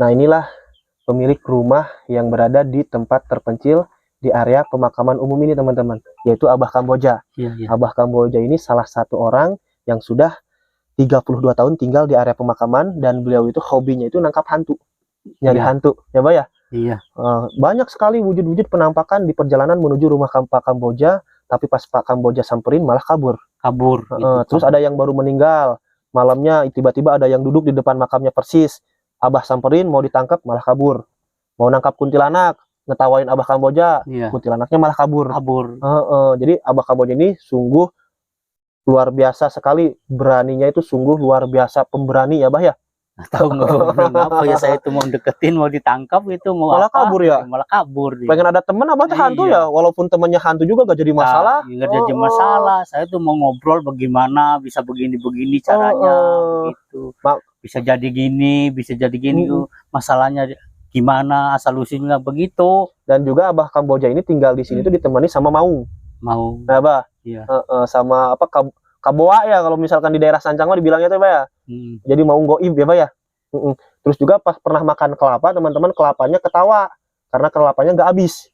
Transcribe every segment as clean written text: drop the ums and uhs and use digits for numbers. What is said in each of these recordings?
Nah, inilah pemilik rumah yang berada di tempat terpencil di area pemakaman umum ini, teman-teman, yaitu Abah Kamboja. Abah Kamboja ini salah satu orang yang sudah 32 tahun tinggal di area pemakaman, dan beliau itu hobinya itu nangkap hantu, nyari hantu, ya Bah ya? Banyak sekali wujud-wujud penampakan di perjalanan menuju rumah Pak Kamboja, tapi pas Pak Kamboja samperin malah kabur. Terus ada yang baru meninggal, malamnya tiba-tiba ada yang duduk di depan makamnya persis. Abah samperin mau ditangkap malah kabur. Mau nangkap kuntilanak, ngetawain Abah Kamboja, kuntilanaknya malah kabur. Jadi Abah Kamboja ini sungguh luar biasa sekali, beraninya itu sungguh luar biasa, pemberani ya Bah ya. Tahu nggak apa ya, saya itu mau deketin, mau ditangkap itu mau malah apa, kabur ya, malah kabur. Pengen ada temen Abah tuh hantu ya, walaupun temennya hantu juga gak jadi masalah. Nggak jadi masalah. Saya tuh mau ngobrol bagaimana bisa begini-begini caranya, gitu. Bisa jadi gini, bisa jadi gini. Masalahnya gimana, asal usulnya begitu. Dan juga Abah Kamboja ini tinggal di sini tuh ditemani sama Maung. Nah, Bah. Sama apa, Kaboa ya, kalau misalkan di daerah Sancang mah dibilangnya tuh Bah ya. Jadi Maung goib ya Bah ya. Terus juga pas pernah makan kelapa, teman-teman, kelapanya ketawa karena kelapanya nggak habis.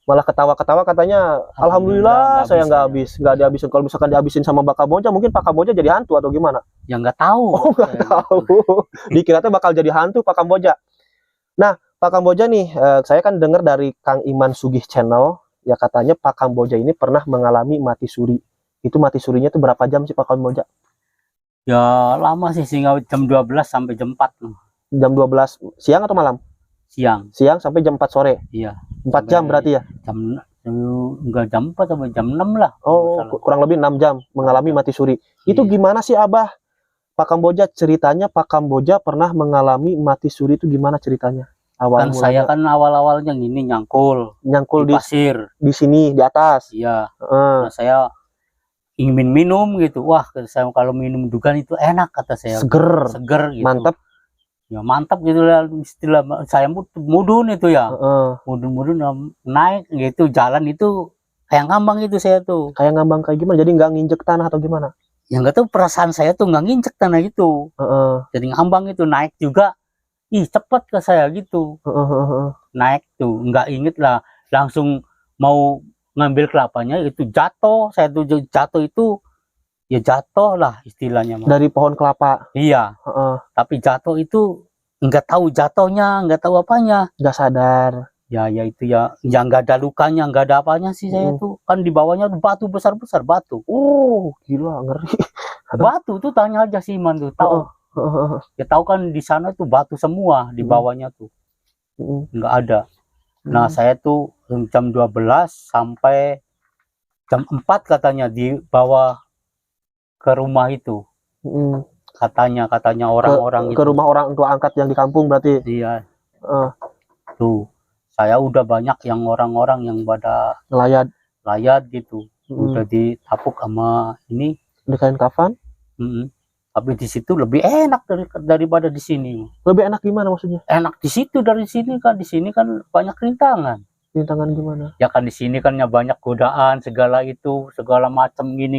Malah ketawa-ketawa katanya, alhamdulillah saya nggak habis, nggak dihabisin. Kalau misalkan dihabisin sama Pak Kamboja, mungkin Pak Kamboja jadi hantu atau gimana? Ya nggak tahu. Nggak tahu. Dikira bakal jadi hantu Pak Kamboja. Nah, Pak Kamboja nih, saya kan dengar dari Kang Iman Sugih Channel, ya katanya Pak Kamboja ini pernah mengalami mati suri. Itu mati surinya tuh berapa jam sih Pak Kamboja? Ya lama sih, sehingga jam 12 sampai jam 4. Jam 12 siang atau malam? Siang sampai jam 4 sore? 4 jam berarti ya? Enggak, jam 4 sampai jam 6 lah. Kurang lebih 6 jam mengalami mati suri. Itu gimana sih Abah? Pak Kamboja, ceritanya Pak Kamboja pernah mengalami mati suri itu gimana ceritanya? Kan saya kan awal-awalnya gini, nyangkul di pasir. Di sini, di atas? Nah, saya ingin minum gitu. Wah, saya kalau minum dugan itu enak, kata saya. Seger gitu. Mantap. Ya mantap gitu lah, istilah saya mudun itu ya. Mudun naik gitu, jalan itu kayak ngambang itu saya tuh. Kayak ngambang kayak gimana? Jadi nggak nginjek tanah atau gimana? Ya nggak tahu, perasaan saya tuh nggak nginjek tanah itu. Jadi ngambang itu, naik juga. Ih, cepet ke saya gitu. Naik tuh, nggak inget lah. Langsung mau ngambil kelapanya itu jatuh. Saya tuh jatuh itu, ya jatuh lah istilahnya. Dari pohon kelapa? Iya. Tapi jatuh itu nggak tahu jatuhnya, nggak tahu apanya. Nggak sadar. Ya itu ya, yang nggak ada lukanya, nggak ada apanya sih saya tuh. Kan di bawahnya batu besar-besar, batu. Gila, ngeri. Batu tuh, tanya aja si Iman tuh, tahu. Ya tahu kan di sana tuh batu semua, di bawahnya tuh. Nggak ada. Nah, saya tuh jam 12 sampai jam 4 katanya dibawa ke rumah itu. Katanya orang-orang ke rumah orang tua angkat yang di kampung berarti? Iya. Tuh, saya udah banyak yang orang-orang yang pada layat gitu. Udah ditapuk sama ini, dikain kafan. Tapi di situ lebih enak daripada di sini. Lebih enak gimana maksudnya? Enak di situ dari sini kan. Di sini kan banyak rintangan. Rintangan gimana? Ya kan di sini kan ya banyak godaan segala itu, segala macam gini.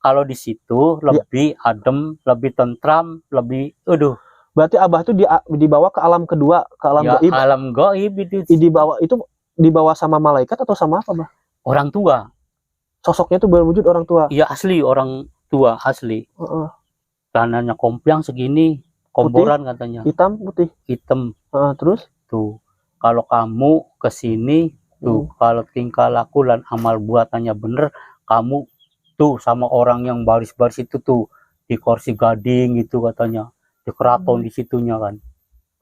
Kalau di situ lebih adem, lebih tentram, lebih Berarti Abah tuh dibawa ke alam kedua, ke alam gaib. Alam gaib itu. Dibawa sama malaikat atau sama apa, Bah? Orang tua. Sosoknya tuh berwujud orang tua. Iya, asli orang tua, asli. Celananya kompiang segini, komboran katanya. Hitam putih. Hitam. Terus? Tuh, kalau kamu kesini tuh, kalau tingkah laku dan amal buatannya bener, kamu tuh sama orang yang baris-baris itu tuh di kursi gading gitu katanya, di keraton di situnya kan.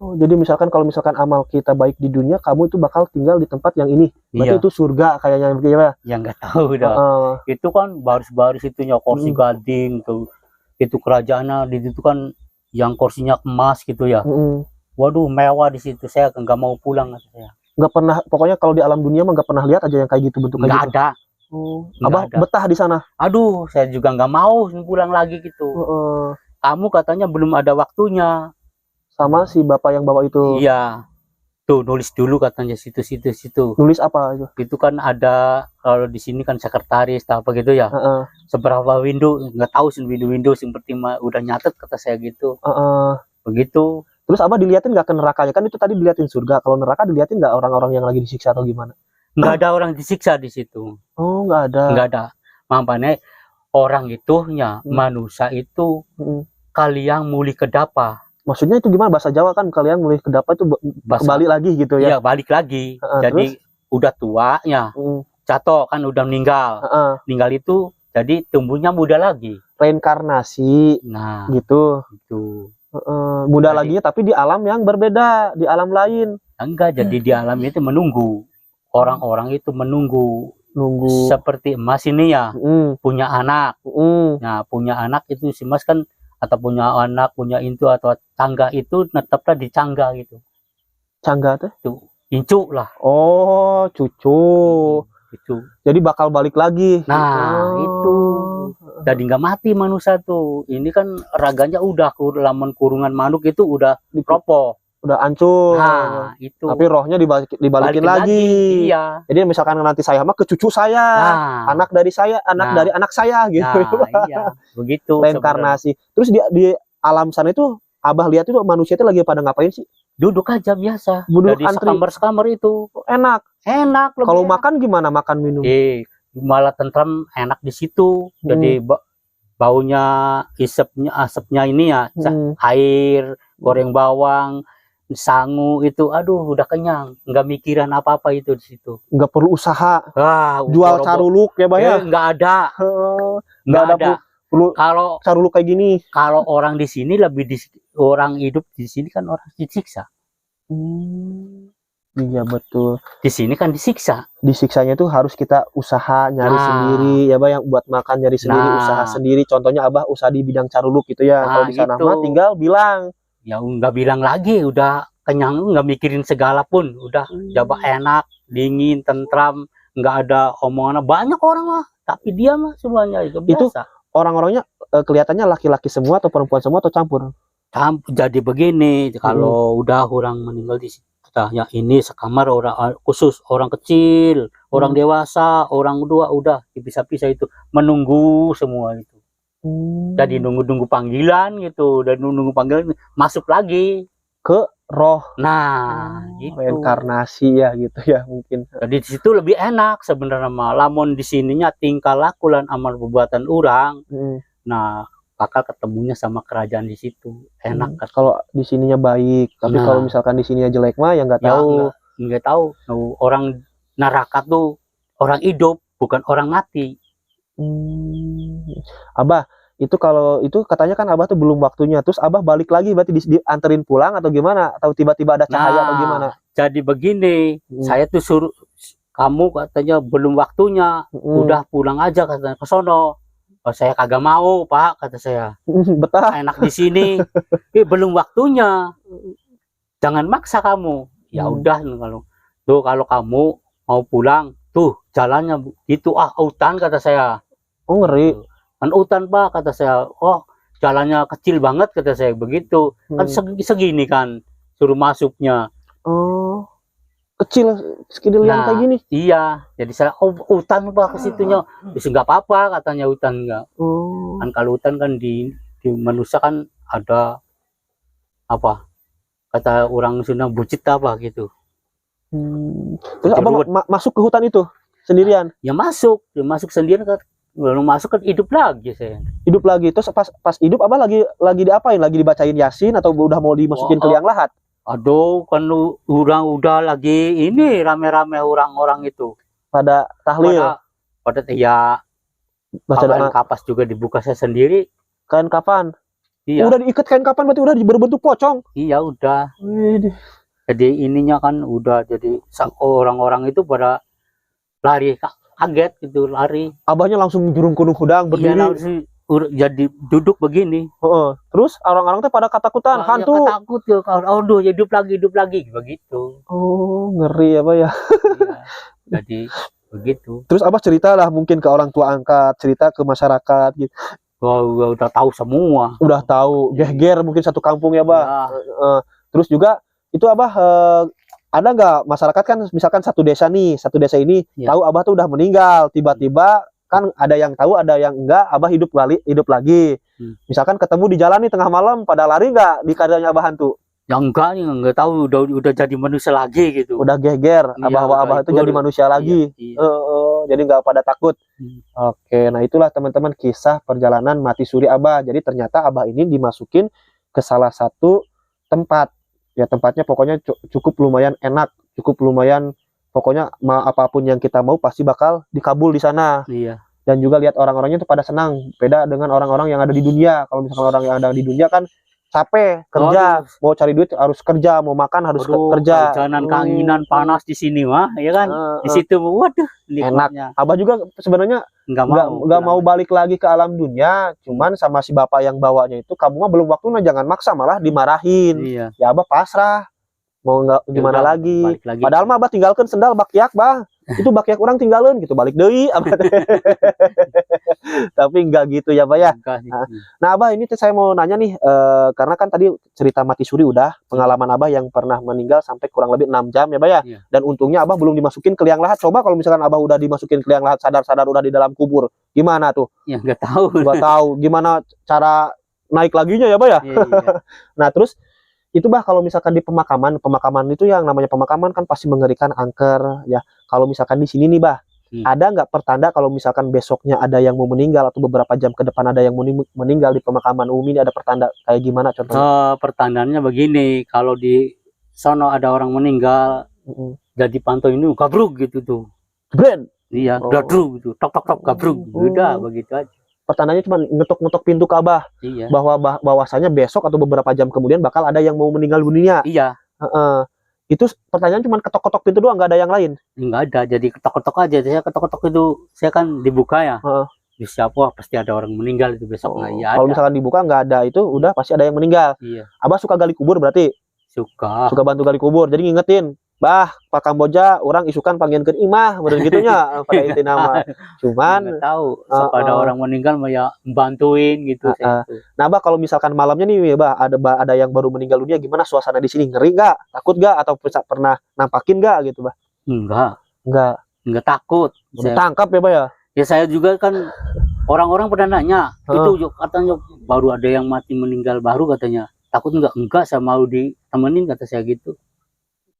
Jadi misalkan kalau misalkan amal kita baik di dunia, kamu itu bakal tinggal di tempat yang ini. Berarti itu surga kayaknya ya? Ya nggak tahu dah. Itu kan baris-baris itunya kursi gading tuh. Itu kerajaannya di situ kan, yang kursinya emas gitu ya. Waduh, mewah di situ. Saya nggak mau pulang kata saya. Nggak pernah, pokoknya kalau di alam dunia mah nggak pernah lihat aja yang kayak gitu bentuknya. Nggak ada. Abah betah di sana. Aduh, saya juga nggak mau pulang lagi gitu. Kamu katanya belum ada waktunya. Sama si bapak yang bawa itu. Iya. Tuh, nulis dulu katanya situ. Nulis apa itu? Itu kan ada, kalau di sini kan sekretaris apa gitu ya. Seberapa window, nggak tahu sih window seperti udah nyatet kata saya gitu. Begitu. Terus Abah diliatin nggak ke nerakanya? Kan itu tadi diliatin surga. Kalau neraka diliatin nggak orang-orang yang lagi disiksa atau gimana? Nggak ada orang disiksa di situ. Oh, nggak ada. Nggak ada. Makanya orang itu manusia itu kalian muli kedapa. Maksudnya itu gimana bahasa Jawa kan kalian muli kedapa itu kembali lagi gitu ya? Iya, balik lagi. Jadi udah tua ya. Jatuh kan udah meninggal. Meninggal itu jadi tumbuhnya muda lagi. Reinkarnasi. Nah, gitu. Itu. Muda lagi tapi di alam yang berbeda, di alam lain. Enggak, jadi di alam itu menunggu. Orang-orang itu menunggu seperti Mas ini ya, punya anak. Nah, punya anak itu si Mas kan, atau punya anak, punya itu atau tangga itu netaplah di cangga gitu. Cangga tuh? Incu lah. Oh, cucu. Itu. Jadi bakal balik lagi. Nah, itu. Jadi nggak mati manusia tuh. Ini kan raganya udah laman kurungan manuk itu udah dikropos. Udah hancur. Nah, itu. Tapi rohnya dibalikin lagi. Iya. Jadi misalkan nanti saya mah ke cucu saya, anak dari saya, dari anak saya gitu. Nah, iya, begitu. Reinkarnasi. Terus di alam sana itu Abah lihat itu manusia itu lagi pada ngapain sih? Duduk aja biasa. Duduk jadi antri. sekamar itu. Enak. Kalau makan gimana? Makan minum? Malah tentram, enak di situ. Jadi baunya, asapnya ini ya, air, goreng bawang, sangu itu, aduh udah kenyang, nggak mikiran apa-apa itu di situ. Nggak perlu usaha. Jual caruluk ya, Bah ya? Nggak ada. Nggak ada. Kalau caruluk kayak gini. Kalau orang di sini orang hidup di sini kan orang disiksa. Iya betul. Di sini kan disiksa. Disiksanya tuh harus kita usaha nyari sendiri ya, Bah, yang buat makan nyari sendiri, usaha sendiri. Contohnya Abah usaha di bidang caruluk gitu ya. Kalau di sana mah tinggal bilang. Ya nggak bilang lagi, udah kenyang, nggak mikirin segala pun, udah coba enak, dingin, tentram, nggak ada omongan. Banyak orang mah, tapi dia mah semuanya itu biasa. Itu orang-orangnya kelihatannya laki-laki semua atau perempuan semua atau campur? Jadi begini, kalau udah orang meninggal di situ, ya ini sekamar orang khusus, orang kecil, orang dewasa, orang tua, udah dipisah-pisah itu, menunggu semua itu. Jadi nunggu panggilan gitu, dan nunggu panggilan masuk lagi ke roh. Nah, gitu. Reinkarnasi ya gitu ya mungkin. Jadi di situ lebih enak sebenarnya mah. Lamun di sininya tingkah laku dan amal perbuatan orang. Nah, bakal ketemunya sama kerajaan di situ. Enak kan. Kalau di sininya baik, tapi kalau misalkan di sininya jelek mah ya nggak tahu. Nggak tahu. Orang neraka tuh orang hidup, bukan orang mati. Abah, itu kalau itu katanya kan Abah tuh belum waktunya. Terus Abah balik lagi berarti dianterin pulang atau gimana? Atau tiba-tiba ada cahaya atau gimana? Jadi begini, saya tuh suruh kamu katanya belum waktunya, udah pulang aja katanya ke sono. Oh, saya kagak mau, Pak, kata saya. Betah. Enak di sini. Belum waktunya. Jangan maksa kamu. Ya udah kalau kamu mau pulang, tuh jalannya gitu, hutan kata saya. Oh, ngeri. Kan hutan, Pak, kata saya. Oh, jalannya kecil banget kata saya begitu. Kan segini kan suruh masuknya. Oh. Kecil sekidil yang kayak gini. Iya, jadi saya hutan Pak ke situnya. Bisa nggak apa-apa katanya hutan enggak. Kan kalau hutan kan di manusia kan ada apa? Kata orang Sunda bucit apa gitu. Terus Abang masuk ke hutan itu sendirian? Ya masuk sendirian kan. Belum masuk kan hidup lagi saya. Hidup lagi. Terus pas hidup Abang lagi diapain? Lagi dibacain Yasin atau udah mau dimasukin ke liang lahat? Aduh, kan orang udah lagi ini rame-rame orang-orang itu pada tahlil. Pada ya kain kapas juga dibuka saya sendiri. Kain kapan? Iya. Udah diikat kain kapan berarti udah berbentuk pocong. Iya, udah. Jadi ininya kan udah jadi orang-orang itu pada lari kaget gitu, lari. Abahnya langsung jurung kunung hudang berdiri. Iya, jadi duduk begini. Terus orang-orang tuh pada ketakutan, hantu. Ya, takut ya, aduh hidup lagi begitu. Oh, ngeri ya, Pak ya. Iya, jadi begitu. Terus Abah cerita lah mungkin ke orang tua angkat, cerita ke masyarakat gitu. Udah tahu semua. Udah tahu, geger mungkin satu kampung ya, Bah. Ya. Terus juga itu Abah ada nggak masyarakat kan misalkan satu desa ini tahu Abah tuh udah meninggal, tiba-tiba kan ada yang tahu, ada yang enggak, Abah hidup lagi. Misalkan ketemu di jalan nih tengah malam, pada lari nggak di keadaannya Abah hantu? Ya enggak nih, enggak tahu udah jadi manusia lagi gitu. Udah geger, abah-abah itu jadi manusia lagi. Jadi nggak pada takut. Oke, nah itulah teman-teman kisah perjalanan mati suri abah. Jadi ternyata abah ini dimasukin ke salah satu tempat. Ya tempatnya pokoknya cukup lumayan enak, cukup lumayan, pokoknya apapun yang kita mau pasti bakal dikabul di sana. Iya. Dan juga lihat orang-orangnya itu pada senang. Beda dengan orang-orang yang ada di dunia. Kalau misalkan orang yang ada di dunia kan capek kerja, mau cari duit harus kerja, mau makan harus kerja. Jangan kanginan panas di sini mah, ya kan? Di situ, waduh, enak. Abah juga sebenarnya nggak mau balik lagi ke alam dunia, cuman sama si bapak yang bawanya itu, kamu mah belum waktunya, jangan maksa, malah dimarahin. Iya. Ya abah pasrah, mau nggak gimana lagi. Padahal mah abah tinggalkan sendal bakyak bah. Itu bakyak orang tinggalin gitu, balik deui abah. Tapi enggak gitu ya, Pak ya. Nah, Abah ini saya mau nanya nih, karena kan tadi cerita mati suri udah, pengalaman Abah yang pernah meninggal sampai kurang lebih 6 jam ya, Pak ya. Dan untungnya Abah belum dimasukin ke liang lahat. Coba kalau misalkan Abah udah dimasukin ke liang lahat, sadar-sadar udah di dalam kubur, gimana tuh? Ya nggak tahu. Nggak tahu gimana cara naik laginya ya, Pak ya. Iya. Nah, terus itu bah kalau misalkan di pemakaman itu yang namanya pemakaman kan pasti mengerikan, angker ya. Kalau misalkan di sini nih bah, ada nggak pertanda kalau misalkan besoknya ada yang mau meninggal atau beberapa jam ke depan ada yang mau meninggal di pemakaman umum ini, ada pertanda kayak gimana contohnya? Pertandanya begini, kalau di sono ada orang meninggal, jadi pantau ini gabruk gitu tuh. Brand? Iya, gabruk gitu, tok tok tok gabruk, udah begitu aja. Pertanyaannya cuma ngetok-ngetok pintu ke Abah, bahwa bahwasanya besok atau beberapa jam kemudian bakal ada yang mau meninggal dunia. Iya. Itu pertanyaan cuma ketok-ketok pintu doang, nggak ada yang lain? Nggak ada, jadi ketok-ketok aja. Saya ketok-ketok itu, saya kan dibuka ya. Siapa pasti ada orang meninggal itu besok. Kalau misalkan dibuka nggak ada, itu udah pasti ada yang meninggal. Iya. Abah suka gali kubur berarti? Suka bantu gali kubur, jadi ngingetin, bah Pak Kamboja orang isukan panggian ke imah bener gitunya pada inti nama. Cuman nggak tahu ada orang meninggal ya bantuin gitu. Nah bah kalau misalkan malamnya nih ya bah, ada yang baru meninggal dunia, gimana suasana di sini? Ngeri nggak? Takut nggak? Atau pernah nampakin nggak gitu bah? Enggak takut. Udah tangkap ya bah ya? Ya saya juga kan, orang-orang pernah nanya itu katanya baru ada yang mati meninggal baru katanya. Takut enggak saya mau ditemenin, kata saya gitu.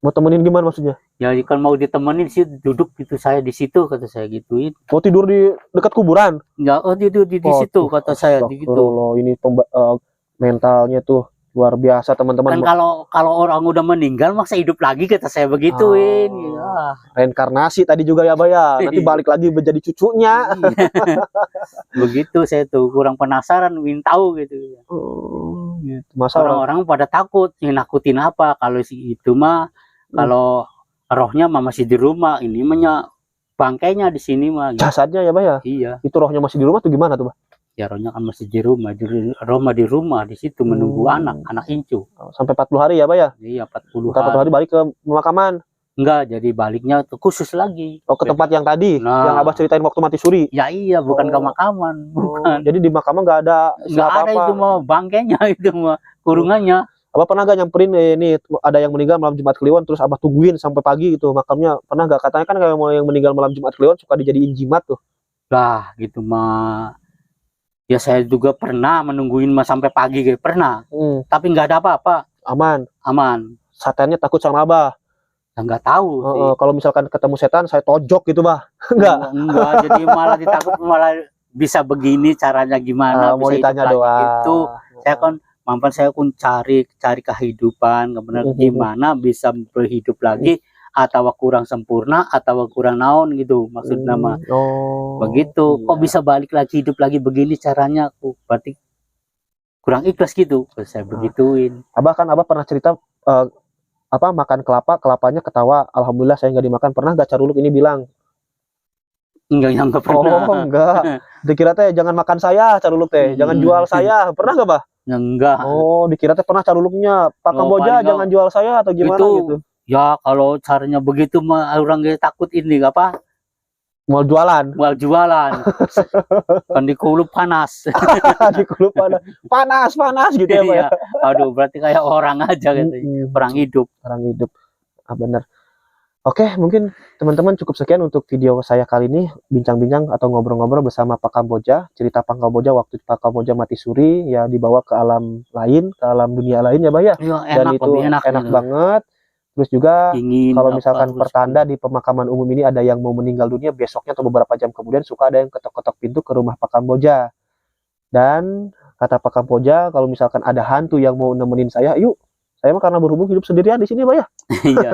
Mau temenin gimana maksudnya? Ya kan mau ditemenin sih, duduk gitu saya di situ, kata saya gituin. Mau tidur di dekat kuburan? Ya, di situ kata saya gitu. Ini mentalnya tuh luar biasa teman-teman. Kan kalau orang udah meninggal masa hidup lagi, kata saya begituin. Ya. Reinkarnasi tadi juga ya Bah ya. Nanti balik lagi menjadi cucunya. Begitu saya tuh kurang penasaran, ingin tahu gitu. Masa orang-orang pada takut, nakutin apa? Kalau si itu mah, kalau rohnya mah masih di rumah, ini mah bangkainya di sini mah. Jasadnya ya Bah ya? Iya. Itu rohnya masih di rumah tuh gimana tuh Bah? Ya rohnya kan masih di rumah, di rumah di situ menunggu anak incu. Sampai 40 hari ya Bah ya? Iya, 40 hari balik ke pemakaman. Enggak, jadi baliknya tuh khusus lagi. Oh, ke tempat yang tadi, yang Abah ceritain waktu mati suri? Ya iya, bukan ke makaman. Bukan. Jadi di makaman nggak ada apa-apa? Itu mah bangkainya, itu mah kurungannya. Abah pernah gak nyamperin ini ada yang meninggal malam Jumat Kliwon, terus Abah tungguin sampai pagi gitu makamnya? Pernah gak? Katanya kan kalau yang meninggal malam Jumat Kliwon suka dijadiin jimat tuh. Lah gitu mah. Ya saya juga pernah menungguin mah sampai pagi gitu, pernah. Tapi nggak ada apa-apa. Aman. Setannya takut sama Abah? Ya nggak tahu sih. Kalau misalkan ketemu setan saya tojok gitu Bah? Enggak, jadi malah ditakut, malah bisa begini caranya gimana, mau bisa ditanya doang itu. Saya kan saya pun cari kehidupan, kemudian gimana bisa berhidup lagi, atau kurang sempurna atau kurang naon gitu maksudnya mah. Begitu. Kok bisa balik lagi hidup lagi begini caranya, aku berarti kurang ikhlas gitu. Saya begituin. Abah pernah cerita makan kelapanya ketawa, alhamdulillah saya nggak dimakan. Pernah gak Caruluk ini bilang? Enggak pernah. Enggak. Dikira teh jangan makan saya Caruluk teh, jangan jual saya. Pernah gak Bah? Enggak. Dikira teh pernah Caruluknya, Pak Kamboja jangan jual saya atau gimana gitu. Ya kalau caranya begitu mah orang gak takut ini apa? Mau jualan. Kan dikulup panas. Dikulup panas gitu ya Pak ya. Aduh, berarti kayak orang aja gitu. Orang hidup. Bener. Oke, mungkin teman-teman cukup sekian untuk video saya kali ini, bincang-bincang atau ngobrol-ngobrol bersama Pak Kamboja, cerita Pak Kamboja waktu Pak Kamboja mati suri, ya dibawa ke alam lain, ke alam dunia lain ya, Bah ya. Iya, Dan itu enak gitu. banget. Terus juga Dingin, kalau misalkan terus pertanda di pemakaman umum ini ada yang mau meninggal dunia besoknya atau beberapa jam kemudian suka ada yang ketok-ketok pintu ke rumah Pak Kamboja. Dan kata Pak Kamboja, kalau misalkan ada hantu yang mau nemenin saya, yuk. Saya mah karena berhubung hidup sendirian di sini, Bah ya. Iya.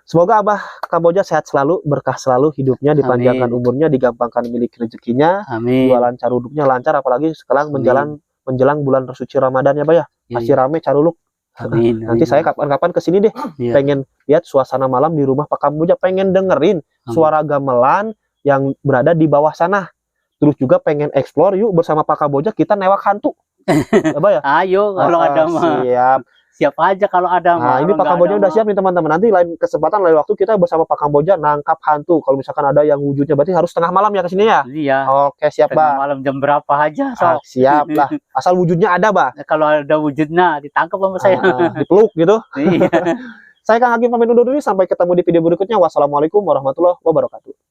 Semoga Abah Kamboja sehat selalu, berkah selalu hidupnya, dipanjangkan umurnya, digampangkan milik rezekinya, Amin. jualan caruluknya lancar, apalagi sekarang menjelang bulan suci Ramadan ya, Bah ya. Masih rame caruluk. Amin. Nanti saya kapan-kapan kesini deh, pengen lihat suasana malam di rumah Pak Kamboja, pengen dengerin suara gamelan yang berada di bawah sana. Terus juga pengen explore yuk bersama Pak Kamboja, kita newak hantu. Apa ya? Ayo kalau ada mah. Siap. Siap aja kalau ada mah. Nah, ini Pak Kamboja udah siap nih teman-teman. Nanti lain kesempatan, lain waktu kita bersama Pak Kamboja nangkap hantu. Kalau misalkan ada yang wujudnya, berarti harus tengah malam ya kesini ya? Iya. Oke, siap, Bah. Malam jam berapa aja, so. Siap lah. Asal wujudnya ada, Bah. Kalau ada wujudnya, ditangkap sama saya. Dipeluk gitu. Iya. Saya Kang Hakim pamit undur diri. Sampai ketemu di video berikutnya. Wassalamualaikum warahmatullahi wabarakatuh.